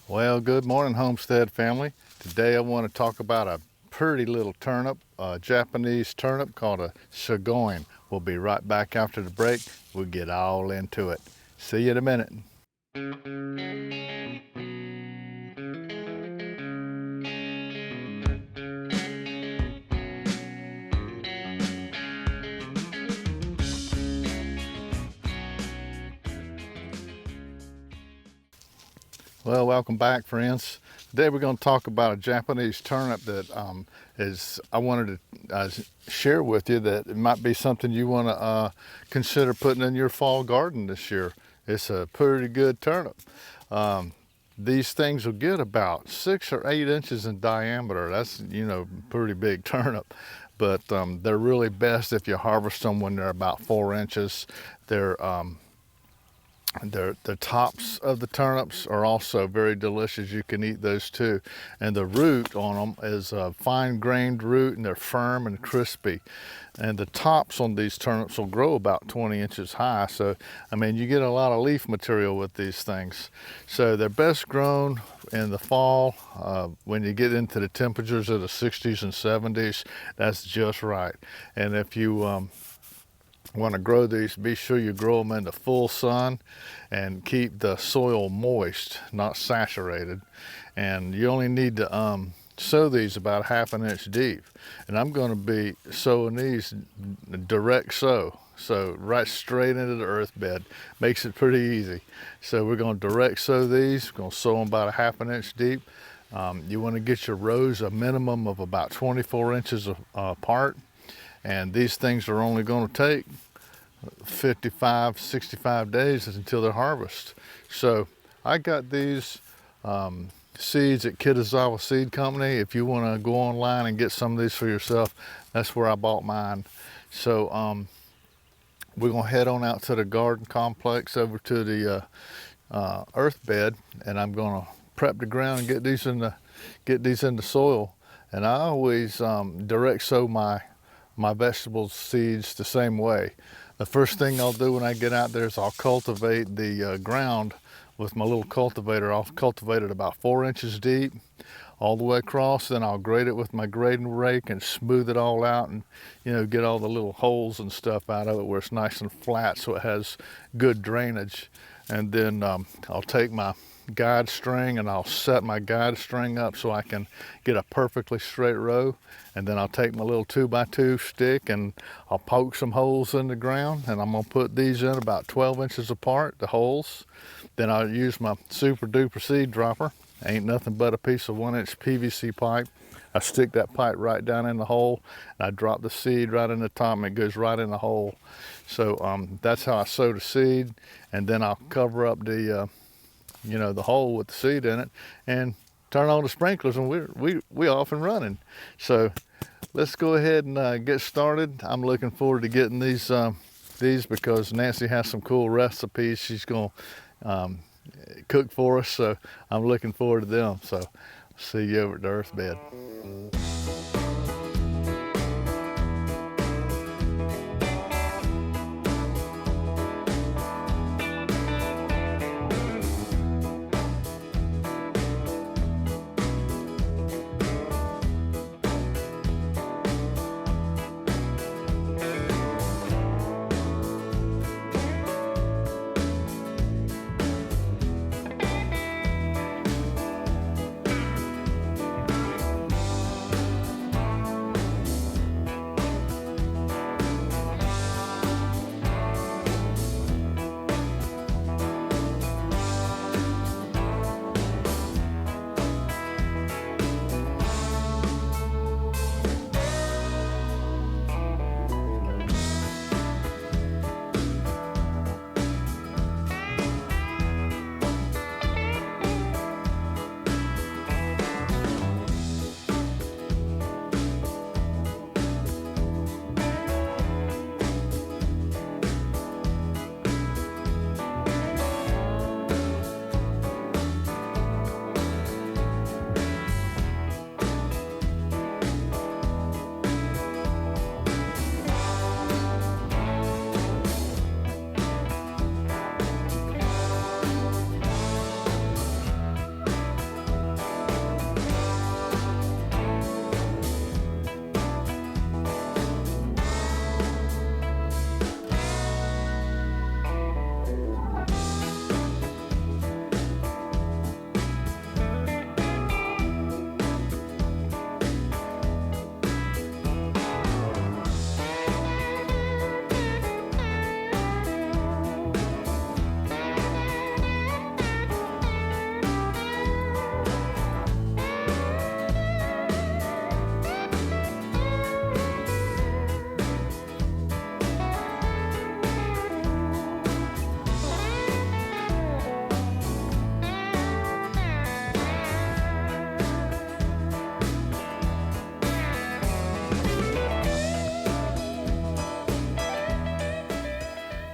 Well, good morning, Homestead family. Today I want to talk about a pretty little turnip, a Japanese turnip called a Shogoin. We'll be right back after the break. We'll get all into it. See you in a minute. Well, welcome back, friends. Today we're going to talk about a Japanese turnip that I wanted to share with you that it might be something you want to consider putting in your fall garden this year. It's a pretty good turnip. These things will get about 6 or 8 inches in diameter. That's, pretty big turnip. But they're really best if you harvest them when they're about 4 inches. The tops of the turnips are also very delicious. You can eat those too. And the root on them is a fine grained root, and they're firm and crispy. And the tops on these turnips will grow about 20 inches high. So, you get a lot of leaf material with these things. So they're best grown in the fall when you get into the temperatures of the 60s and 70s. That's just right. And if you want to grow these, be sure you grow them in the full sun and keep the soil moist, not saturated. And you only need to sow these about 1/2 inch deep. And I'm going to be sowing these direct sow. So right straight into the earth bed. Makes it pretty easy. So we're going to direct sow these. We're going to sow them about 1/2 inch deep. You want to get your rows a minimum of about 24 inches apart. And these things are only going to take 55, 65 days until they're harvested. So I got these seeds at Kitazawa Seed Company. If you want to go online and get some of these for yourself, that's where I bought mine. So we're going to head on out to the garden complex over to the earth bed, and I'm going to prep the ground and get these in the soil. And I always direct sow my vegetable seeds the same way. The first thing I'll do when I get out there is I'll cultivate the ground with my little cultivator. I'll cultivate it about 4 inches deep all the way across. Then I'll grade it with my grading rake and smooth it all out, and get all the little holes and stuff out of it where it's nice and flat so it has good drainage. And then I'll take my guide string and I'll set my guide string up so I can get a perfectly straight row. And then I'll take my little 2x2 stick and I'll poke some holes in the ground, and I'm gonna put these in about 12 inches apart, the holes. Then I'll use my super duper seed dropper. Ain't nothing but a piece of 1-inch PVC pipe. I stick that pipe right down in the hole, and I drop the seed right in the top, and it goes right in the hole. So that's how I sow the seed. And then I'll cover up the the hole with the seed in it and turn on the sprinklers, and we off and running. So let's go ahead and get started. I'm looking forward to getting these because Nancy has some cool recipes she's going to cook for us. So I'm looking forward to them. So see you over at the earth bed.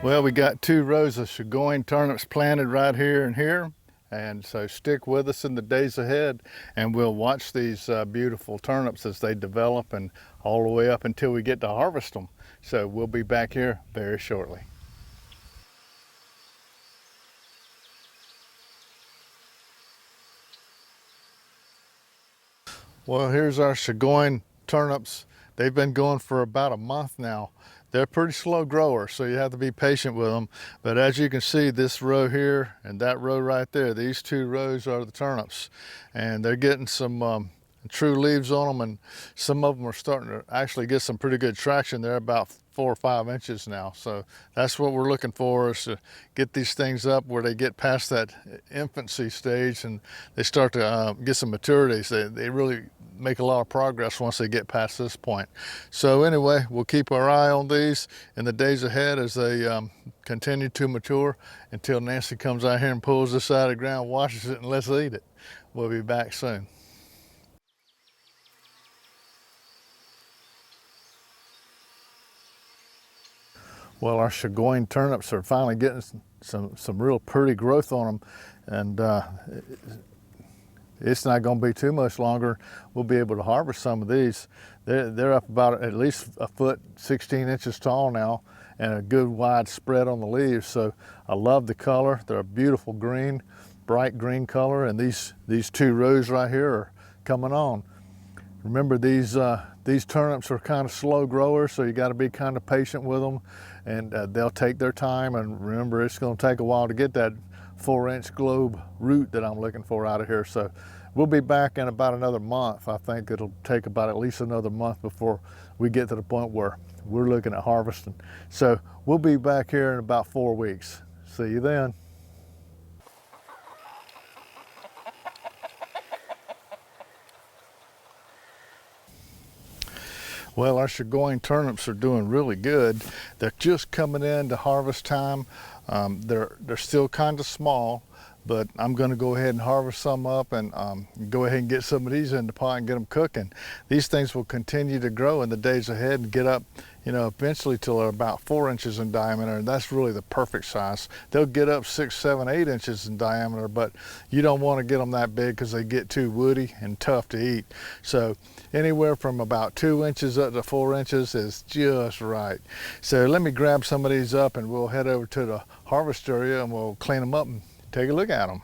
Well, we got 2 rows of Shogoin turnips planted right here and here. And so stick with us in the days ahead and we'll watch these beautiful turnips as they develop and all the way up until we get to harvest them. So we'll be back here very shortly. Well, here's our Shogoin turnips. They've been going for about a month now. They're pretty slow growers, so you have to be patient with them. But as you can see, this row here and that row right there, these 2 rows are the turnips. And they're getting some true leaves on them, and some of them are starting to actually get some pretty good traction. They're about 4 or 5 inches now. So that's what we're looking for, is to get these things up where they get past that infancy stage and they start to get some maturities. They really make a lot of progress once they get past this point. So anyway, we'll keep our eye on these in the days ahead as they continue to mature until Nancy comes out here and pulls this out of the ground, washes it, and let's eat it. We'll be back soon. Well, our Shogoin turnips are finally getting some real pretty growth on them, and it's not going to be too much longer. We'll be able to harvest some of these. They're up about at least a foot, 16 inches tall now, and a good wide spread on the leaves. So I love the color. They're a beautiful green, bright green color, and these 2 rows right here are coming on. Remember, these turnips are kind of slow growers, so you got to be kind of patient with them, and they'll take their time. And remember, it's going to take a while to get that 4-inch globe root that I'm looking for out of here. So we'll be back in about another month. I think it'll take about at least another month before we get to the point where we're looking at harvesting. So we'll be back here in about 4 weeks. See you then. Well, our Shogoin turnips are doing really good. They're just coming into harvest time. They're still kind of small, but I'm going to go ahead and harvest some up and go ahead and get some of these in the pot and get them cooking. These things will continue to grow in the days ahead and get up, eventually till they're about 4 inches in diameter, and that's really the perfect size. They'll get up 6, 7, 8 inches in diameter, but you don't want to get them that big because they get too woody and tough to eat. So anywhere from about 2 inches up to 4 inches is just right. So let me grab some of these up and we'll head over to the harvest area and we'll clean them up and take a look at them.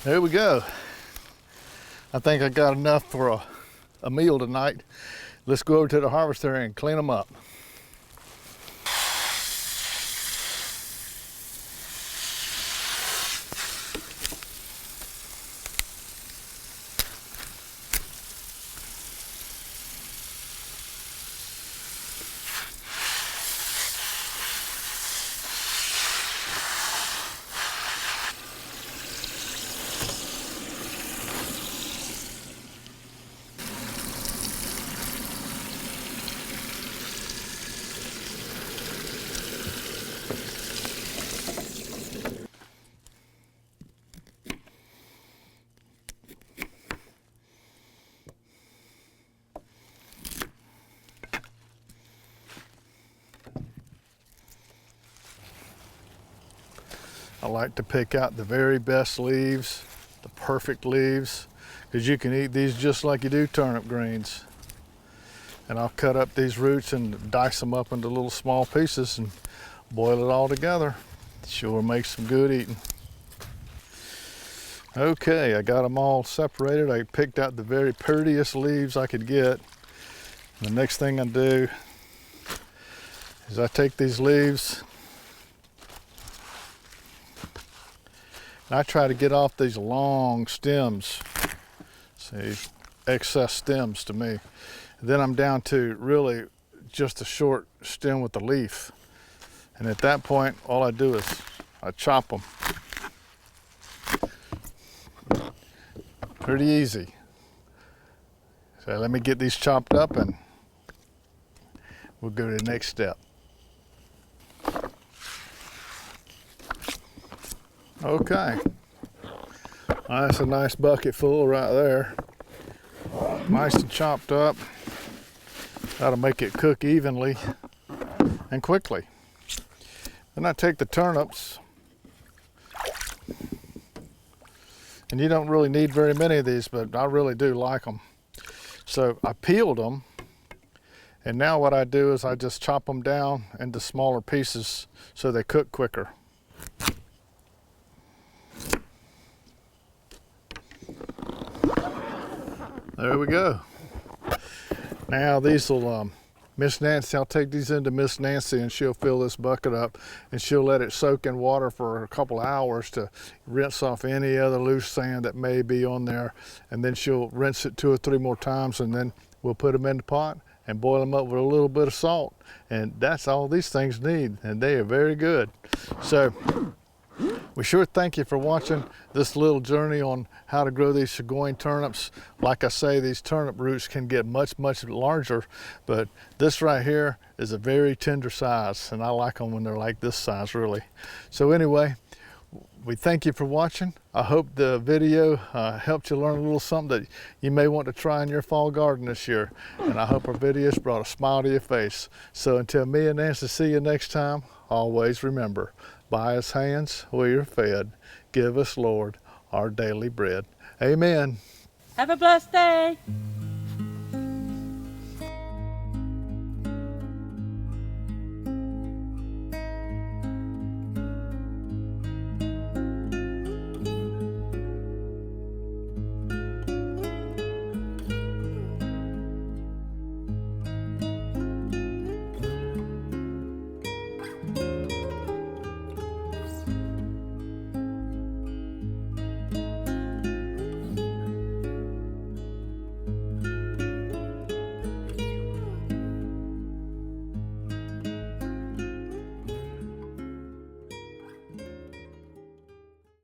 There we go. I think I got enough for a meal tonight. Let's go over to the harvest area and clean them up. I like to pick out the very best leaves, the perfect leaves, because you can eat these just like you do turnip greens. And I'll cut up these roots and dice them up into little small pieces and boil it all together. Sure makes some good eating. Okay, I got them all separated. I picked out the very prettiest leaves I could get. The next thing I do is I take these leaves and I try to get off these long stems. See, excess stems to me. Then I'm down to really just a short stem with the leaf. And at that point, all I do is I chop them. Pretty easy. So let me get these chopped up and we'll go to the next step. Okay. That's a nice bucket full right there. Nice and chopped up. That'll make it cook evenly and quickly. Then I take the turnips, and you don't really need very many of these, but I really do like them. So I peeled them, and now what I do is I just chop them down into smaller pieces so they cook quicker. There we go. Now these will, Miss Nancy, I'll take these into Miss Nancy and she'll fill this bucket up and she'll let it soak in water for a couple hours to rinse off any other loose sand that may be on there. And then she'll rinse it 2 or 3 more times and then we'll put them in the pot and boil them up with a little bit of salt. And that's all these things need, and they are very good. So we sure thank you for watching this little journey on how to grow these Shogoin turnips. Like I say, these turnip roots can get much, much larger, but this right here is a very tender size, and I like them when they're like this size, really. So anyway, we thank you for watching. I hope the video helped you learn a little something that you may want to try in your fall garden this year. And I hope our videos brought a smile to your face. So until me and Nancy see you next time, always remember, by his hands we are fed. Give us, Lord, our daily bread. Amen. Have a blessed day.